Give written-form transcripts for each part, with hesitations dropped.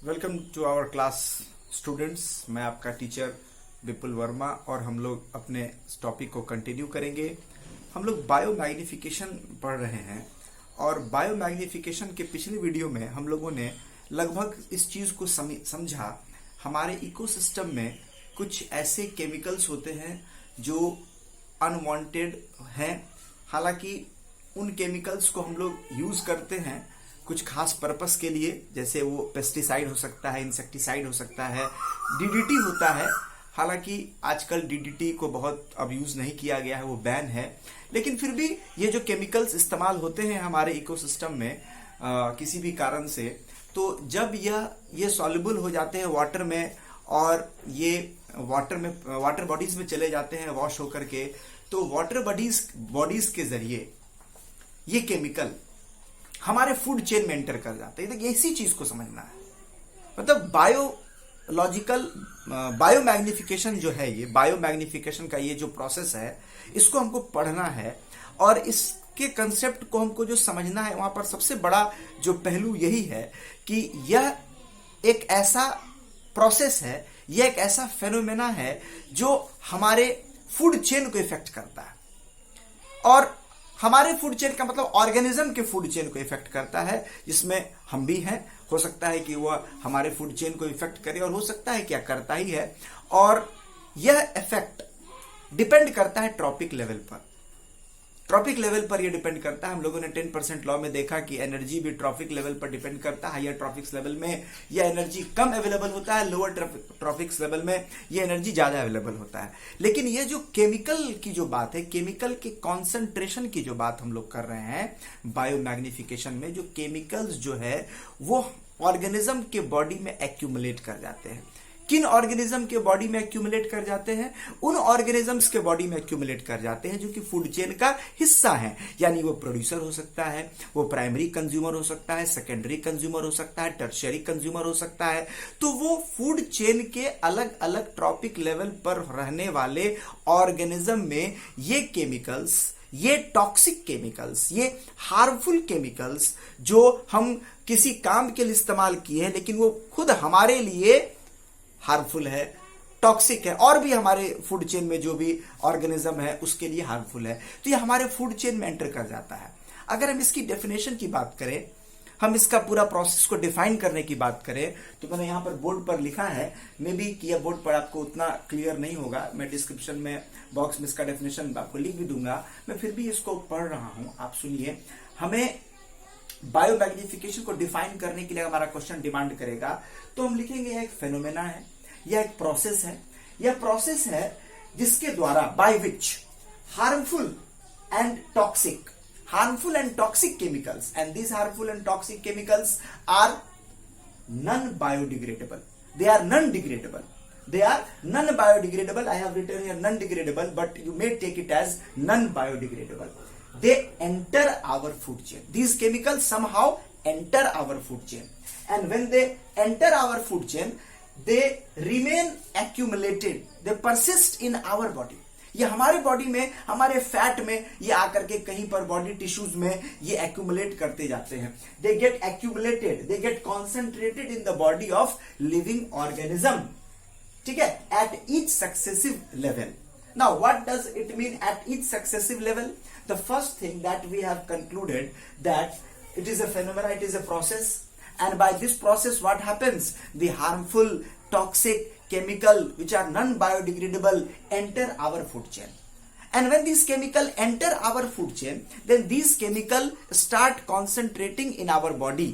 Welcome to our class students. मैं आपका teacher विपुल वर्मा और हम लोग अपने टॉपिक को कंटिन्यू करेंगे। हम लोग बायो मैग्निफिकेशन पढ़ रहे हैं और बायो मैग्निफिकेशन के पिछले वीडियो में हम लोगों ने लगभग इस चीज को समझा। हमारे इकोसिस्टम में कुछ ऐसे केमिकल्स होते हैं जो अनवांटेड हैं, हालांकि उन केमिकल्स को हम लोग यूज करते हैं कुछ खास पर्पस के लिए, जैसे वो पेस्टिसाइड हो सकता है, इंसेक्टिसाइड हो सकता है, डीडीटी होता है। हालांकि आजकल डीडीटी को बहुत अब यूज नहीं किया गया है, वो बैन है, लेकिन फिर भी ये जो केमिकल्स इस्तेमाल होते हैं हमारे इकोसिस्टम में किसी भी कारण से, तो जब ये सॉल्युबल हो जाते हैं वाटर में और ये वाटर बॉडीज में चले जाते हैं वॉश होकर के, तो वाटर बॉडीज के जरिए ये केमिकल हमारे फूड चेन में एंटर कर जाते हैं। तो इसी चीज को समझना है, मतलब बायो मैग्निफिकेशन जो है, ये बायो मैग्निफिकेशन का ये जो प्रोसेस है, इसको हमको पढ़ना है और इसके कंसेप्ट को हमको जो समझना है, वहां पर सबसे बड़ा जो पहलू यही है कि यह एक ऐसा प्रोसेस है, यह एक ऐसा फेनोमेना है जो हमारे फूड चेन को इफेक्ट करता है। और हमारे फूड चेन का मतलब ऑर्गेनिज्म के फूड चेन को इफेक्ट करता है, जिसमें हम भी हैं। हो सकता है कि वह हमारे फूड चेन को इफेक्ट करे और हो सकता है क्या करता ही है। और यह इफेक्ट डिपेंड करता है ट्रॉपिक लेवल पर। ट्रॉपिक लेवल पर यह डिपेंड करता है। हम लोगों ने 10% लॉ में देखा कि एनर्जी भी ट्रॉपिक लेवल पर डिपेंड करता है। हायर ट्रॉपिक्स लेवल में यह एनर्जी कम अवेलेबल होता है, लोअर ट्रॉपिक्स लेवल में यह एनर्जी ज्यादा अवेलेबल होता है। लेकिन ये जो केमिकल की जो बात है, केमिकल के कॉन्सेंट्रेशन की जो बात हम लोग कर रहे हैं बायो मैग्निफिकेशन में, जो केमिकल्स जो है वो ऑर्गेनिज्म के बॉडी में एक्यूमुलेट कर जाते हैं। किन ऑर्गेनिज्म के बॉडी में एक्यूमुलेट कर जाते हैं? उन ऑर्गेनिजम्स के बॉडी में एक्यूमुलेट कर जाते हैं जो कि फूड चेन का हिस्सा है। यानी वो प्रोड्यूसर हो सकता है, वो प्राइमरी कंज्यूमर हो सकता है, सेकेंडरी कंज्यूमर हो सकता है, टर्शियरी कंज्यूमर हो सकता है। तो वो फूड चेन के अलग अलग ट्रॉपिक लेवल पर रहने वाले ऑर्गेनिज्म में ये केमिकल्स, ये टॉक्सिक केमिकल्स, ये हार्मफुल केमिकल्स जो हम किसी काम के लिए इस्तेमाल किए हैं लेकिन वो खुद हमारे लिए हार्मफुल है, टॉक्सिक है, और भी हमारे फूड चेन में जो भी ऑर्गेनिज्म है उसके लिए हार्मफुल है, तो ये हमारे फूड चेन में एंटर कर जाता है। अगर हम इसकी डेफिनेशन की बात करें, हम इसका पूरा प्रोसेस को डिफाइन करने की बात करें, तो मैंने यहां पर बोर्ड पर लिखा है, मे बी कि यह बोर्ड पर आपको उतना क्लियर नहीं होगा, मैं डिस्क्रिप्शन में बॉक्स में इसका डेफिनेशन आपको लिख भी दूंगा, मैं फिर भी इसको पढ़ रहा हूं, आप सुनिए। हमें बायो मैग्निफिकेशन को डिफाइन करने के लिए हमारा क्वेश्चन डिमांड करेगा, तो हम लिखेंगे यह एक फेनोमेना है, यह एक प्रोसेस है। यह प्रोसेस है जिसके द्वारा by which harmful and toxic chemicals, and these harmful and toxic chemicals are non-biodegradable. They are non-degradable. I have written here non-degradable, but you may take it as non-biodegradable. They enter our food chain. These chemicals somehow enter our food chain, and when they enter our food chain, they remain accumulated. They persist in our body. ये हमारे body में, हमारे fat में ये आकर के कहीं पर बॉडी टिश्यूज में ये एक्यूमुलेट करते जाते हैं। They get accumulated, they get concentrated in the body of living organism, ठीक है, at each successive level. Now what does it mean at each successive level? The first thing that we have concluded that it is a phenomena, it is a process, and by this process what happens? The harmful, toxic chemical which are non-biodegradable enter our food chain, and when these chemical enter our food chain, then these chemical start concentrating in our body,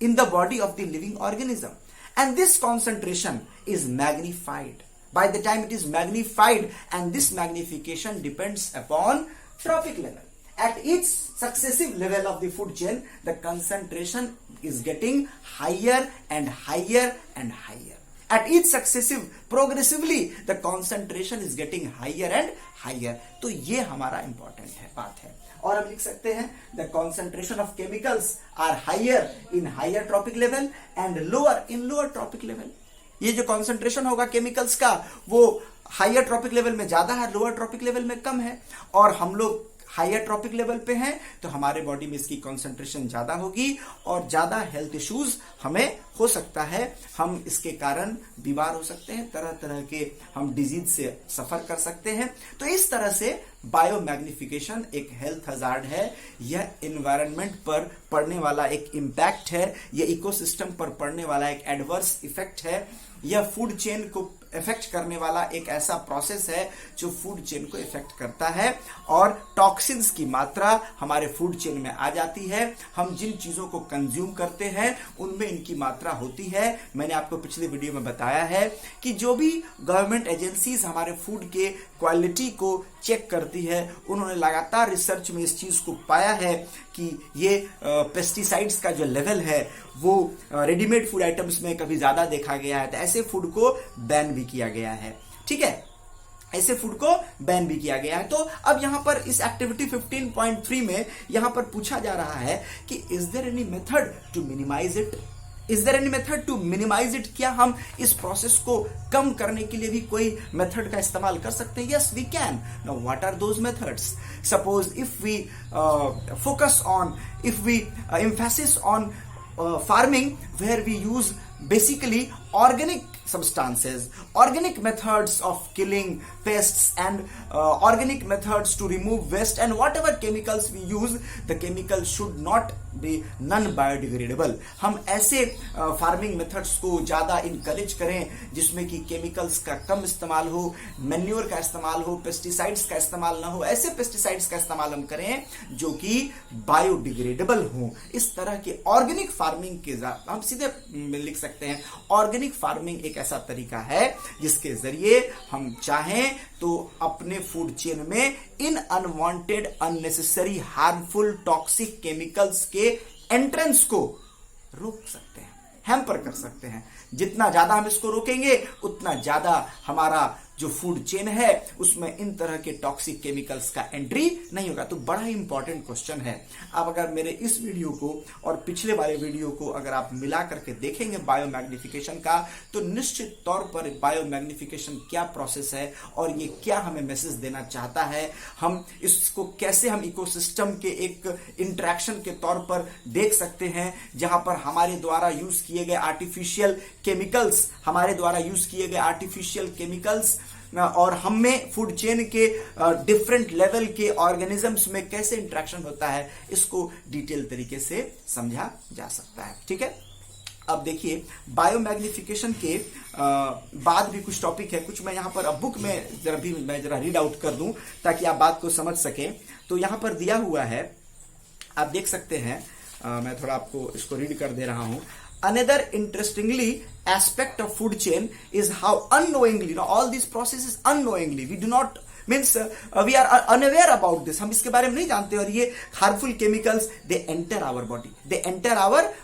in the body of the living organism, and this concentration is magnified. By the time it is magnified, and this magnification depends upon trophic level. At each successive level of the food chain, the concentration is getting higher and higher and higher. At each successive, progressively, the concentration is getting higher and higher. तो ये हमारा important है, बात है। और हम लिख सकते हैं the concentration of chemicals are higher in higher trophic level and lower in lower trophic level. ये जो concentration होगा केमिकल्स का वो हायर ट्रॉपिक लेवल में ज्यादा है, लोअर ट्रॉपिक लेवल में कम है। और हम लोग हायर ट्रॉपिक लेवल पे हैं तो हमारे बॉडी में इसकी कॉन्सेंट्रेशन ज्यादा होगी और ज्यादा हेल्थ इश्यूज हमें हो सकता है। हम इसके कारण बीमार हो सकते हैं, तरह तरह के हम डिजीज से सफर कर सकते हैं। तो इस तरह से बायोमैग्निफिकेशन एक हेल्थ हजार्ड है, यह एनवायरनमेंट पर पड़ने वाला एक इम्पैक्ट है, यह इकोसिस्टम पर पड़ने वाला एक एडवर्स इफेक्ट है, यह फूड चेन को इफेक्ट करने वाला एक ऐसा प्रोसेस है जो फूड चेन को इफेक्ट करता है और टॉक्सिन्स की मात्रा हमारे फूड चेन में आ जाती है। हम जिन चीजों को कंज्यूम करते हैं उनमें इनकी मात्रा होती है। मैंने आपको पिछले वीडियो में बताया है कि जो भी गवर्नमेंट एजेंसीज हमारे फूड के क्वालिटी को चेक करती है, उन्होंने लगातार रिसर्च में इस चीज को पाया है कि ये पेस्टिसाइड्स का जो लेवल है वो रेडीमेड फूड आइटम्स में कभी ज्यादा देखा गया है, तो ऐसे फूड को बैन भी किया गया है। ठीक है, ऐसे फूड को बैन भी किया गया है। तो अब यहां पर इस एक्टिविटी 15.3 में यहां पर पूछा जा रहा है कि is there any method to minimise it, is there any method to minimise it, क्या हम इस प्रोसेस को कम करने के लिए भी कोई मेथड का इस्तेमाल कर सकते हैं? Yes we can. Now what are those methods? Suppose if we focus on, if we emphasis on farming where we use basically organic substances, organic methods of killing pests and organic methods to remove waste, and whatever chemicals we use, the chemicals should not be non biodegradable. हम ऐसे farming methods को ज्यादा encourage करें जिसमें कि chemicals का कम इस्तेमाल हो, मैन्योर का इस्तेमाल हो, पेस्टिसाइड्स का इस्तेमाल ना हो। ऐसे पेस्टिसाइड्स का इस्तेमाल हम करें जो कि बायोडिग्रेडेबल हो। इस तरह के ऑर्गेनिक फार्मिंग के हम सीधे लिख सकते हैं, ऑर्गेनिक फार्मिंग एक ऐसा तरीका है जिसके जरिए हम चाहें तो अपने फूड चेन में इन unwanted, unnecessary, harmful, toxic chemicals के एंट्रेंस को रोक सकते हैं, हैम्पर कर सकते हैं। जितना ज्यादा हम इसको रोकेंगे उतना ज्यादा हमारा जो फूड चेन है उसमें इन तरह के टॉक्सिक केमिकल्स का एंट्री नहीं होगा। तो बड़ा ही इंपॉर्टेंट क्वेश्चन है। अब अगर मेरे इस वीडियो को और पिछले वाले वीडियो को अगर आप मिला करके देखेंगे बायोमैग्निफिकेशन का, तो निश्चित तौर पर बायोमैग्निफिकेशन क्या प्रोसेस है और ये क्या हमें मैसेज देना चाहता है, हम इसको कैसे हम इकोसिस्टम के एक इंटरेक्शन के तौर पर देख सकते हैं, जहां पर हमारे द्वारा यूज किए गए आर्टिफिशियल केमिकल्स, हमारे द्वारा यूज किए गए आर्टिफिशियल केमिकल्स और हमें फूड चेन के डिफरेंट लेवल के ऑर्गेनिजम्स में कैसे इंटरेक्शन होता है, इसको डिटेल तरीके से समझा जा सकता है। ठीक है, अब देखिए बायोमैग्निफिकेशन के बाद भी कुछ टॉपिक है, कुछ मैं यहां पर अब बुक में जरा रीड आउट कर दूं ताकि आप बात को समझ सकें। तो यहां पर दिया हुआ है, आप देख सकते हैं, मैं थोड़ा आपको इसको रीड कर दे रहा हूं। Another interestingly aspect of food chain is how unknowingly, all these processes unknowingly, we do not means we are unaware about this, हम इसके बारे में नहीं जानते, और ये harmful chemicals they enter our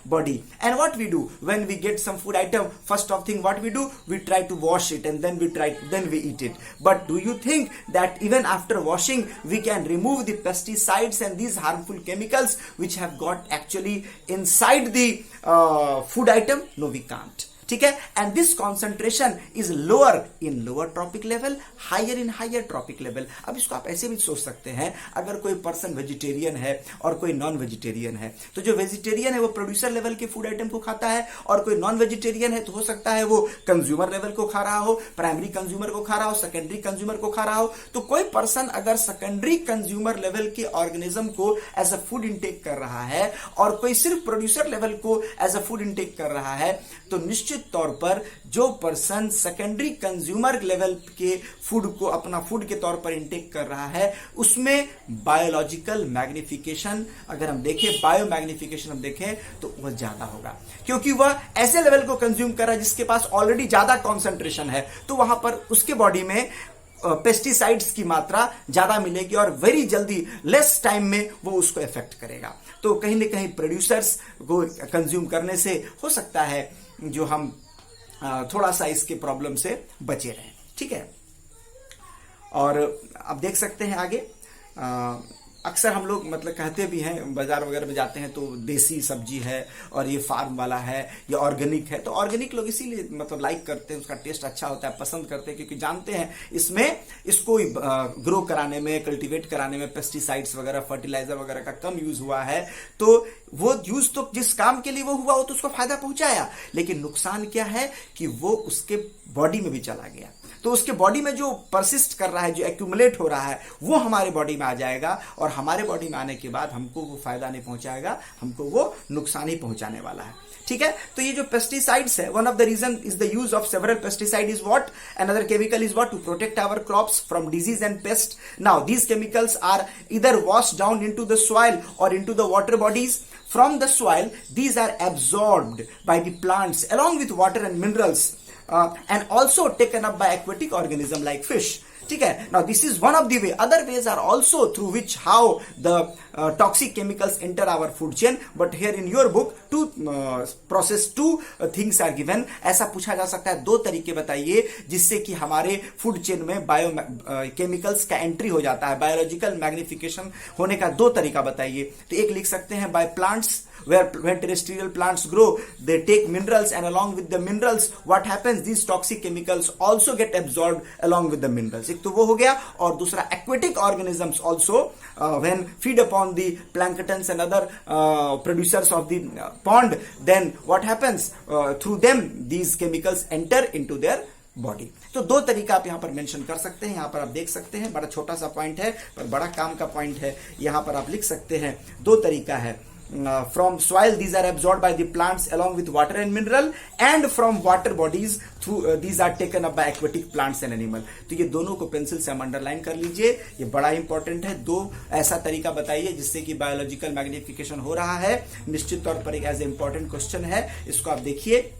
body, and what we do when we get some food item, first of thing what we do, we try to wash it and then we eat it. But do you think that even after washing we can remove the pesticides and these harmful chemicals which have got actually inside the food item? No, we can't. ठीक है, and this concentration is lower in lower trophic level, higher in higher trophic level. अब इसको आप ऐसे भी सोच सकते हैं, अगर कोई पर्सन वेजिटेरियन है और कोई नॉन वेजिटेरियन है, तो जो वेजिटेरियन है वो प्रोड्यूसर लेवल के फूड आइटम को खाता है, और कोई नॉन वेजिटेरियन है तो हो सकता है वो कंज्यूमर लेवल को खा रहा हो, प्राइमरी कंज्यूमर को खा रहा हो, सेकेंडरी कंज्यूमर को खा रहा हो। तो कोई पर्सन अगर सेकेंडरी कंज्यूमर लेवल के ऑर्गेनिज्म को एज अ फूड इंटेक कर रहा है और कोई सिर्फ प्रोड्यूसर लेवल को एज अ फूड इंटेक कर रहा है, तो निश्चित तौर पर जो पर्सन सेकेंडरी कंज्यूमर लेवल के फूड को अपना फूड के तौर पर इंटेक कर रहा है, उसमें बायोलॉजिकल मैग्निफिकेशन, अगर हम देखें बायोमैग्निफिकेशन हम देखें तो वह ज्यादा होगा, क्योंकि वह ऐसे लेवल को कंज्यूम कर रहा है जिसके पास ऑलरेडी ज्यादा कॉन्सेंट्रेशन है, तो वहां पर उसके बॉडी में पेस्टिसाइड्स की मात्रा ज्यादा मिलेगी और वेरी जल्दी लेस टाइम में वो उसको इफेक्ट करेगा। तो कहीं ना कहीं प्रोड्यूसर्स को कंज्यूम करने से हो सकता है जो हम थोड़ा सा इसके प्रॉब्लम से बचे रहें। ठीक है, और अब देख सकते हैं आगे अक्सर हम लोग मतलब कहते भी हैं, बाजार वगैरह में जाते हैं तो देसी सब्जी है और ये फार्म वाला है, ये ऑर्गेनिक है। तो ऑर्गेनिक लोग इसीलिए मतलब लाइक करते हैं, उसका टेस्ट अच्छा होता है, पसंद करते हैं, क्योंकि जानते हैं इसमें इसको ग्रो कराने में, कल्टीवेट कराने में पेस्टिसाइड्स वगैरह, फर्टिलाइजर वगैरह का कम यूज हुआ है। तो वो यूज तो जिस काम के लिए वो हुआ वो तो उसको फायदा पहुंचाया, लेकिन नुकसान क्या है कि वो उसके बॉडी में भी चला गया। तो उसके बॉडी में जो परसिस्ट कर रहा है, जो एक्यूमुलेट हो रहा है, वो हमारे बॉडी में आ जाएगा और हमारे बॉडी में आने के बाद हमको वो फायदा नहीं पहुंचाएगा, हमको वो नुकसान ही पहुंचाने वाला है। ठीक है, तो ये जो पेस्टिसाइड्स है, one of the reason is the use of several pesticide is what, another chemical is what, to protect our crops from disease and pest. Now these chemicals are either wash down into the soil और into the water bodies. From the soil, these are absorbed by the plants along with water and minerals, and also taken up by aquatic organism like fish. ठीक है, now this is one of the way. Other ways are also through which how the toxic chemicals enter our food chain. But here in your book, two things are given. ऐसा पूछा जा सकता है, दो तरीके बताइए जिससे कि हमारे फूड चेन में बायो केमिकल्स का एंट्री हो जाता है, बायोलॉजिकल मैग्निफिकेशन होने का दो तरीका बताइए। तो एक लिख सकते हैं by plants, when terrestrial plants grow, they take minerals, and along with the minerals what happens, these toxic chemicals also get absorbed along with the minerals. एक तो वो हो गया, और दूसरा aquatic organisms also when feed upon the planktons and other producers of the pond, then what happens, through them these chemicals enter into their body. तो दो तरीका आप यहां पर मेंशन कर सकते हैं, यहां पर आप देख सकते हैं, बड़ा छोटा सा पॉइंट है पर बड़ा काम का पॉइंट है। यहां पर आप लिख सकते हैं दो तरीका है, from soil these are absorbed by the plants along with water and mineral, and from water bodies through these are taken up by aquatic plants and animal. तो ये दोनों को पेंसिल से हम अंडरलाइन कर लीजिए, ये बड़ा इंपॉर्टेंट है। दो ऐसा तरीका बताइए जिससे कि बायोलॉजिकल मैग्निफिकेशन हो रहा है, निश्चित तौर पर एक एज ए इंपॉर्टेंट क्वेश्चन है, इसको आप देखिए।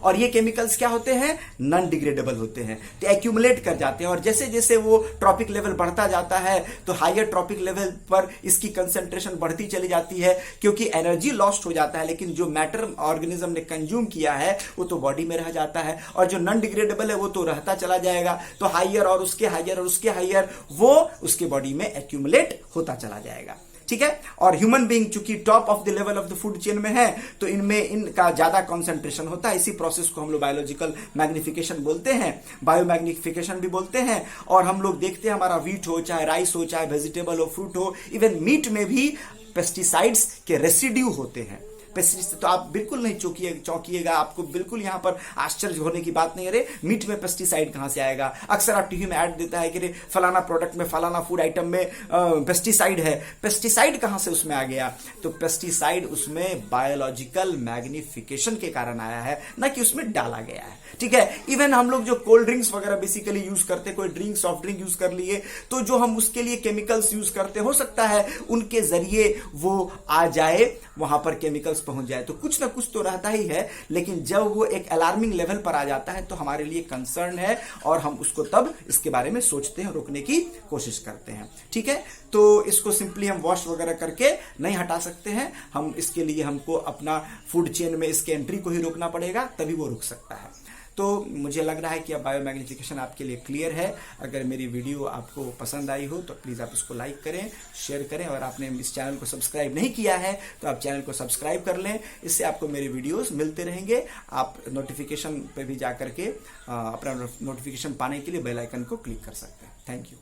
और ये केमिकल्स क्या होते हैं, नॉन डिग्रेडेबल होते हैं, तो एक्यूमुलेट कर जाते हैं, और जैसे जैसे वो ट्रॉपिक लेवल बढ़ता जाता है तो हायर ट्रॉपिक लेवल पर इसकी कंसंट्रेशन बढ़ती चली जाती है, क्योंकि एनर्जी लॉस्ट हो जाता है, लेकिन जो मैटर ऑर्गेनिज्म ने कंज्यूम किया है वो तो बॉडी में रह जाता है, और जो नॉन डिग्रेडेबल है वो तो रहता चला जाएगा। तो हायर और उसके हायर और उसके हायर वो उसके बॉडी में एक्यूमुलेट होता चला जाएगा। ठीक है, और ह्यूमन बीइंग चूंकि top of the level of the food chain में है तो इनमें इनका ज्यादा कंसंट्रेशन होता है। इसी प्रोसेस को हम लोग बायोलॉजिकल मैग्निफिकेशन बोलते हैं, बायो मैग्निफिकेशन भी बोलते हैं। और हम लोग देखते हैं हमारा व्हीट हो, चाहे राइस हो, चाहे वेजिटेबल हो, फ्रूट हो, इवन मीट में भी पेस्टिसाइड्स के रेसिड्यू होते हैं। पेस्टिसाइड तो आप बिल्कुल नहीं चौंकिएगा, आपको बिल्कुल यहां पर आश्चर्य होने की बात नहीं। अरे मीट में पेस्टिसाइड कहां से आएगा? अक्सर आप टीवी में ऐड देता है कि फलाना प्रोडक्ट में, फलाना फूड आइटम में पेस्टिसाइड है। पेस्टिसाइड कहां से उसमें आ गया? तो पेस्टिसाइड उसमें बायोलॉजिकल मैग्निफिकेशन के कारण आया है, ना कि उसमें डाला गया है। ठीक है, इवन हम लोग जो कोल्ड ड्रिंक्स वगैरह बेसिकली यूज करते हैं, कोई ड्रिंक, सॉफ्ट ड्रिंक यूज कर लिए, तो जो हम उसके लिए केमिकल्स यूज करते, हो सकता है उनके जरिए वो आ जाए, वहां पर केमिकल्स पहुंच जाए, तो कुछ ना कुछ तो रहता ही है। लेकिन जब वो एक अलार्मिंग लेवल पर आ जाता है तो हमारे लिए कंसर्न है, और हम उसको तब इसके बारे में सोचते हैं, रोकने की कोशिश करते हैं। ठीक है, तो इसको सिंपली हम वॉश वगैरह करके नहीं हटा सकते हैं, हम इसके लिए हमको अपना फूड चेन में इसके एंट्री को ही रोकना पड़ेगा, तभी वो रुक सकता है। तो मुझे लग रहा है कि अब बायो मैग्निफिकेशन आपके लिए क्लियर है। अगर मेरी वीडियो आपको पसंद आई हो तो प्लीज़ आप इसको लाइक करें, शेयर करें, और आपने इस चैनल को सब्सक्राइब नहीं किया है तो आप चैनल को सब्सक्राइब कर लें। इससे आपको मेरे वीडियोस मिलते रहेंगे। आप नोटिफिकेशन पे भी जा करके अपना नोटिफिकेशन पाने के लिए बेल आइकन को क्लिक कर सकते हैं। Thank you.